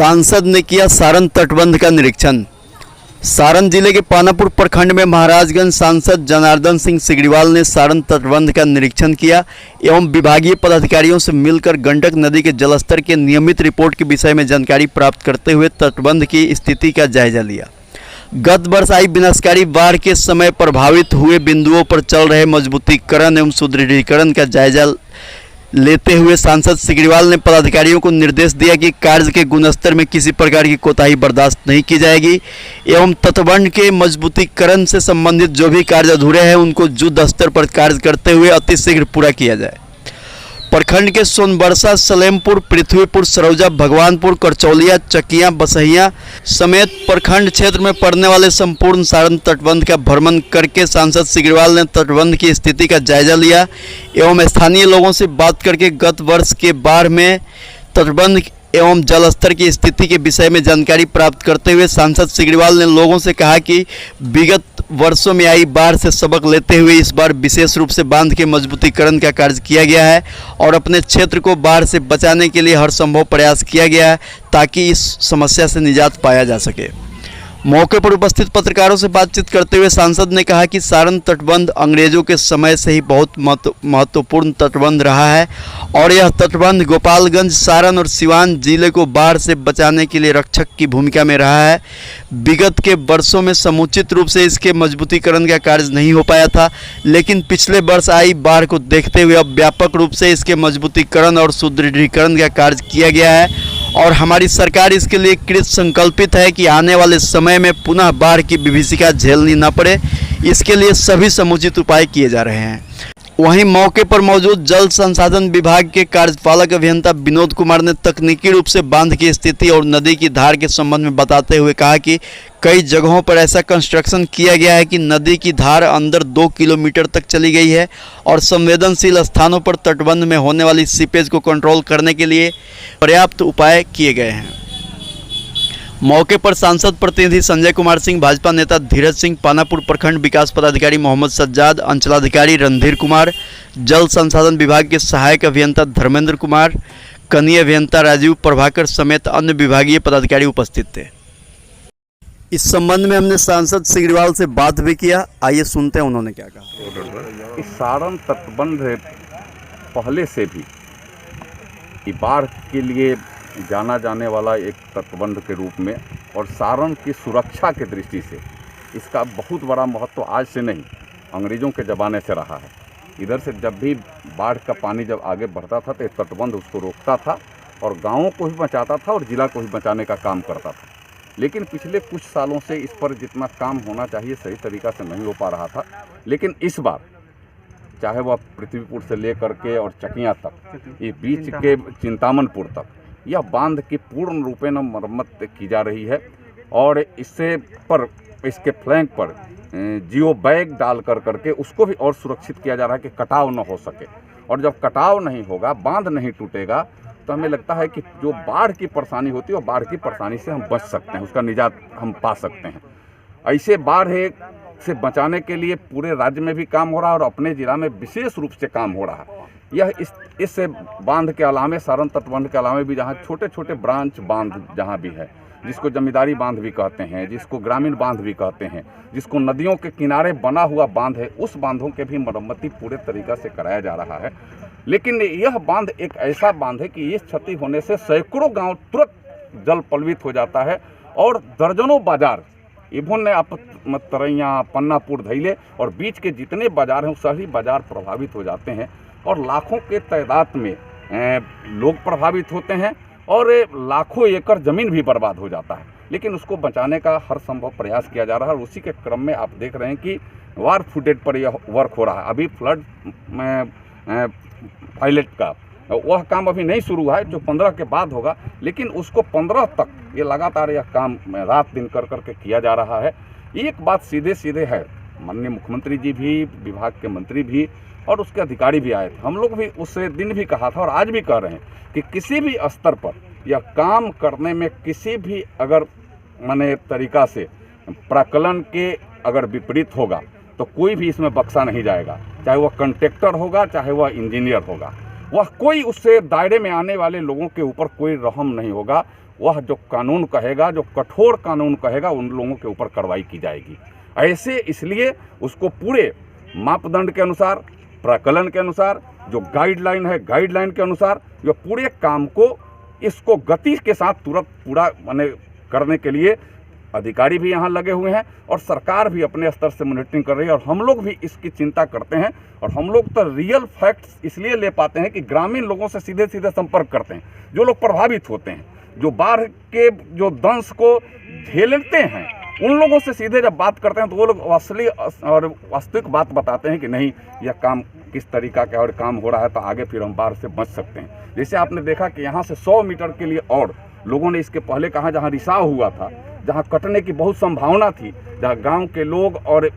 सांसद ने किया सारण तटबंध का निरीक्षण। सारण जिले के पानापुर प्रखंड में महाराजगंज सांसद जनार्दन सिंह सिग्रीवाल ने सारण तटबंध का निरीक्षण किया एवं विभागीय पदाधिकारियों से मिलकर गंडक नदी के जलस्तर के नियमित रिपोर्ट के विषय में जानकारी प्राप्त करते हुए तटबंध की स्थिति का जायजा लिया। गत वर्ष आई विनाशकारी बाढ़ के समय प्रभावित हुए बिंदुओं पर चल रहे मजबूतीकरण एवं सुदृढ़ीकरण का जायजा लेते हुए सांसद सिग्रीवाल ने पदाधिकारियों को निर्देश दिया कि कार्य के गुणस्तर में किसी प्रकार की कोताही बर्दाश्त नहीं की जाएगी एवं तटबंध के मजबूतीकरण से संबंधित जो भी कार्य अधूरे हैं उनको युद्ध स्तर पर कार्य करते हुए अतिशीघ्र पूरा किया जाए। प्रखंड के सोनबरसा, सलेमपुर, पृथ्वीपुर, सरौजा, भगवानपुर, करचौलिया, चकिया, बसहिया समेत प्रखंड क्षेत्र में पड़ने वाले संपूर्ण सारण तटबंध का भ्रमण करके सांसद सिग्रीवाल ने तटबंध की स्थिति का जायजा लिया एवं स्थानीय लोगों से बात करके गत वर्ष के बाढ़ में तटबंध एवं जलस्तर की स्थिति के विषय में जानकारी प्राप्त करते हुए सांसद सिग्रीवाल ने लोगों से कहा कि विगत वर्षों में आई बाढ़ से सबक लेते हुए इस बार विशेष रूप से बांध के मजबूतीकरण का कार्य किया गया है और अपने क्षेत्र को बाढ़ से बचाने के लिए हर संभव प्रयास किया गया है ताकि इस समस्या से निजात पाया जा सके। मौके पर उपस्थित पत्रकारों से बातचीत करते हुए सांसद ने कहा कि सारण तटबंध अंग्रेजों के समय से ही बहुत महत्वपूर्ण तटबंध रहा है और यह तटबंध गोपालगंज, सारण और सिवान जिले को बाढ़ से बचाने के लिए रक्षक की भूमिका में रहा है। विगत के वर्षों में समुचित रूप से इसके मजबूतीकरण का कार्य नहीं हो पाया था, लेकिन पिछले वर्ष आई बाढ़ को देखते हुए अब व्यापक रूप से इसके मजबूतीकरण और सुदृढ़ीकरण का कार्य किया गया है और हमारी सरकार इसके लिए कृत संकल्पित है कि आने वाले समय में पुनः बाढ़ की विभीषिका झेलनी न पड़े। इसके लिए सभी समुचित उपाय किए जा रहे हैं। वहीं मौके पर मौजूद जल संसाधन विभाग के कार्यपालक अभियंता विनोद कुमार ने तकनीकी रूप से बांध की स्थिति और नदी की धार के संबंध में बताते हुए कहा कि कई जगहों पर ऐसा कंस्ट्रक्शन किया गया है कि नदी की धार अंदर 2 किलोमीटर तक चली गई है और संवेदनशील स्थानों पर तटबंध में होने वाली सीपेज को कंट्रोल करने के लिए पर्याप्त उपाय किए गए हैं। मौके पर सांसद प्रतिनिधि संजय कुमार सिंह, भाजपा नेता धीरज सिंह, पानापुर प्रखंड विकास पदाधिकारी मोहम्मद सज्जाद, अंचलाधिकारी रणधीर कुमार, जल संसाधन विभाग के सहायक अभियंता धर्मेंद्र कुमार, कनीय अभियंता राजीव प्रभाकर समेत अन्य विभागीय पदाधिकारी उपस्थित थे। इस संबंध में हमने सांसद सिग्रीवाल से बात भी किया। आइए सुनते हैं उन्होंने क्या कहा। इस सारण तटबंध पहले से भी बाढ़ के लिए जाना जाने वाला एक तटबंध के रूप में और सारण की सुरक्षा की दृष्टि से इसका बहुत बड़ा महत्व आज से नहीं, अंग्रेज़ों के ज़माने से रहा है। इधर से जब भी बाढ़ का पानी जब आगे बढ़ता था तो तटबंध उसको रोकता था और गाँवों को भी बचाता था और ज़िला को भी बचाने का काम करता था। लेकिन पिछले कुछ सालों से इस पर जितना काम होना चाहिए सही तरीक़ा से नहीं हो पा रहा था। लेकिन इस बार चाहे वह पृथ्वीपुर से लेकर के और चकिया तक, ये बीच के चिंतामनपुर तक, यह बांध की पूर्ण रूपेण मरम्मत की जा रही है और इसके फ्लैंक पर जियो बैग डाल करके उसको भी और सुरक्षित किया जा रहा है कि कटाव न हो सके। और जब कटाव नहीं होगा, बांध नहीं टूटेगा, तो हमें लगता है कि जो बाढ़ की परेशानी होती है वो बाढ़ की परेशानी से हम बच सकते हैं, उसका निजात हम पा सकते हैं। ऐसे बाढ़ से बचाने के लिए पूरे राज्य में भी काम हो रहा है और अपने ज़िला में विशेष रूप से काम हो रहा है। यह इस बांध के अलावे, सारण तटबंध के अलावे भी जहाँ छोटे छोटे ब्रांच बांध जहाँ भी है, जिसको जमींदारी बांध भी कहते हैं, जिसको ग्रामीण बांध भी कहते हैं, जिसको नदियों के किनारे बना हुआ बांध है, उस बांधों के भी मरम्मती पूरे तरीक़ा से कराया जा रहा है। लेकिन यह बांध एक ऐसा बांध है कि इस क्षति होने से सैकड़ों गांव तुरंत जल पलवित हो जाता है और दर्जनों बाजार, इभुन आप तरैया, पन्नापुर, धैले और बीच के जितने बाजार हैं सभी बाजार प्रभावित हो जाते हैं और लाखों के तादाद में लोग प्रभावित होते हैं और लाखों एकड़ ज़मीन भी बर्बाद हो जाता है। लेकिन उसको बचाने का हर संभव प्रयास किया जा रहा है और उसी के क्रम में आप देख रहे हैं कि वार फुटेज पर यह वर्क हो रहा है। अभी फ्लड पायलट का वह काम अभी नहीं शुरू हुआ है, जो 15 के बाद होगा, लेकिन उसको 15 तक ये लगातार यह काम रात दिन करके किया जा रहा है। एक बात सीधे सीधे है, माननीय मुख्यमंत्री जी भी, विभाग के मंत्री भी और उसके अधिकारी भी आए थे। हम लोग भी उस दिन भी कहा था और आज भी कह रहे हैं कि किसी भी स्तर पर यह काम करने में किसी भी अगर तरीक़ा से प्राकलन के अगर विपरीत होगा तो कोई भी इसमें बख्शा नहीं जाएगा, चाहे वह कॉन्ट्रैक्टर होगा, चाहे वह इंजीनियर होगा, वह कोई उससे दायरे में आने वाले लोगों के ऊपर कोई रहम नहीं होगा। वह जो कानून कहेगा, जो कठोर कानून कहेगा, उन लोगों के ऊपर कार्रवाई की जाएगी। ऐसे इसलिए उसको पूरे मापदंड के अनुसार, प्रकलन के अनुसार, जो गाइडलाइन है गाइडलाइन के अनुसार, जो पूरे काम को इसको गति के साथ तुरंत पूरा माने करने के लिए अधिकारी भी यहाँ लगे हुए हैं और सरकार भी अपने स्तर से मॉनिटरिंग कर रही है। और हम लोग भी इसकी चिंता करते हैं और हम लोग तो रियल फैक्ट्स इसलिए ले पाते हैं कि ग्रामीण लोगों से सीधे सीधे संपर्क करते हैं, जो लोग प्रभावित होते हैं, जो बाढ़ के जो दंश को झेलते हैं, उन लोगों से सीधे जब बात करते हैं तो वो लोग असली और वास्तविक बात बताते हैं कि नहीं, यह काम किस तरीका का और काम हो रहा है, तो आगे फिर हम बाढ़ से बच सकते हैं। जैसे आपने देखा कि यहाँ से 100 मीटर के लिए और लोगों ने इसके पहले कहा, जहाँ रिसाव हुआ था, जहाँ कटने की बहुत संभावना थी, जहाँ गांव के लोग और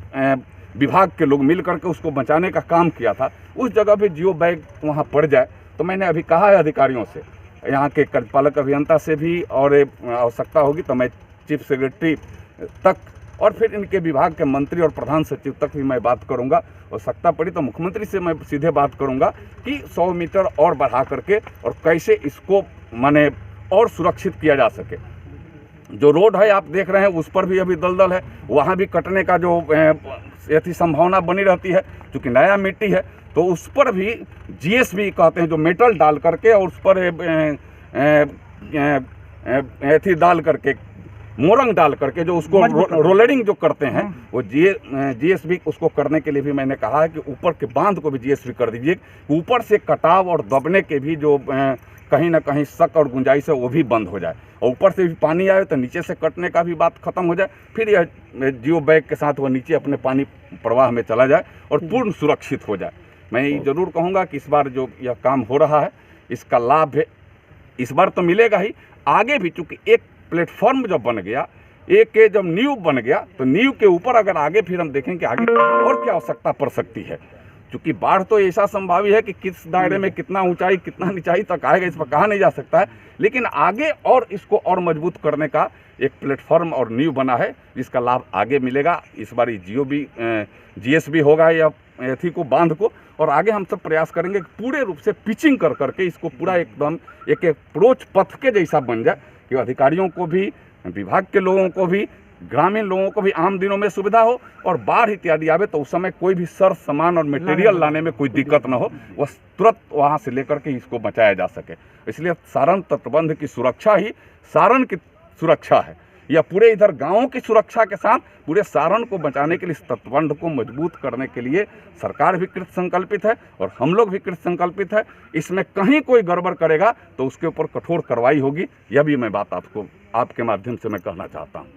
विभाग के लोग मिल करके उसको बचाने का काम किया था, उस जगह भी जियो बैग वहाँ पड़ जाए। तो मैंने अभी कहा है अधिकारियों से, यहाँ के कार्यपालक अभियंता से भी, और आवश्यकता होगी तो मैं चीफ सेक्रेटरी तक और फिर इनके विभाग के मंत्री और प्रधान सचिव तक भी मैं बात करूंगा। आवश्यकता पड़ी तो मुख्यमंत्री से मैं सीधे बात करूंगा कि 100 मीटर और बढ़ा करके और कैसे इसको माने और सुरक्षित किया जा सके। जो रोड है आप देख रहे हैं, उस पर भी अभी दलदल है, वहाँ भी कटने का जो ऐसी संभावना बनी रहती है, क्योंकि नया मिट्टी है। तो उस पर भी जीएसबी कहते हैं, जो मेटल डाल करके और उस पर ऐसी डाल करके, मोरंग डाल करके जो उसको रोलरिंग जो करते हैं, वो जीएसबी उसको करने के लिए भी मैंने कहा है कि ऊपर के बांध को भी जीएसबी कर दीजिए। ऊपर से कटाव और दबने के भी जो कहीं ना कहीं शक और गुंजाइश है वो भी बंद हो जाए, और ऊपर से भी पानी आए तो नीचे से कटने का भी बात खत्म हो जाए। फिर यह जियो बैग के साथ वो नीचे अपने पानी प्रवाह में चला जाए और पूर्ण सुरक्षित हो जाए। मैं ये जरूर कहूँगा कि इस बार जो यह काम हो रहा है, इसका लाभ है इस बार तो मिलेगा ही, आगे भी, चूँकि एक प्लेटफॉर्म जब बन गया, एक जब नींव बन गया, तो नींव के ऊपर अगर आगे फिर हम देखें कि आगे और क्या आवश्यकता पड़ सकती है, क्योंकि बाढ़ तो ऐसा संभावी है कि किस दायरे में कितना ऊंचाई कितना निचाई तक आएगा इस पर कहा नहीं जा सकता है, लेकिन आगे और इसको और मजबूत करने का एक प्लेटफॉर्म और नींव बना है, जिसका लाभ आगे मिलेगा। इस बार जीएसबी होगा या एथी को बांध को, और आगे हम सब प्रयास करेंगे कि पूरे रूप से पिचिंग कर करके इसको पूरा एकदम एक अप्रोच पथ के जैसा बन जाए, कि अधिकारियों को भी, विभाग के लोगों को भी, ग्रामीण लोगों को भी आम दिनों में सुविधा हो, और बाढ़ इत्यादि आवे तो उस समय कोई भी सर सामान और मटेरियल लाने में कोई दिक्कत ना हो, वह तुरंत वहाँ से लेकर के इसको बचाया जा सके। इसलिए सारण तटबंध की सुरक्षा ही सारण की सुरक्षा है, या पूरे इधर गांवों की सुरक्षा के साथ पूरे सारण को बचाने के लिए, इस तटबंध को मजबूत करने के लिए सरकार भी कृत संकल्पित है और हम लोग भी कृत संकल्पित है। इसमें कहीं कोई गड़बड़ करेगा तो उसके ऊपर कठोर कार्रवाई होगी, यह भी मैं बात आपको आपके माध्यम से मैं कहना चाहता हूँ।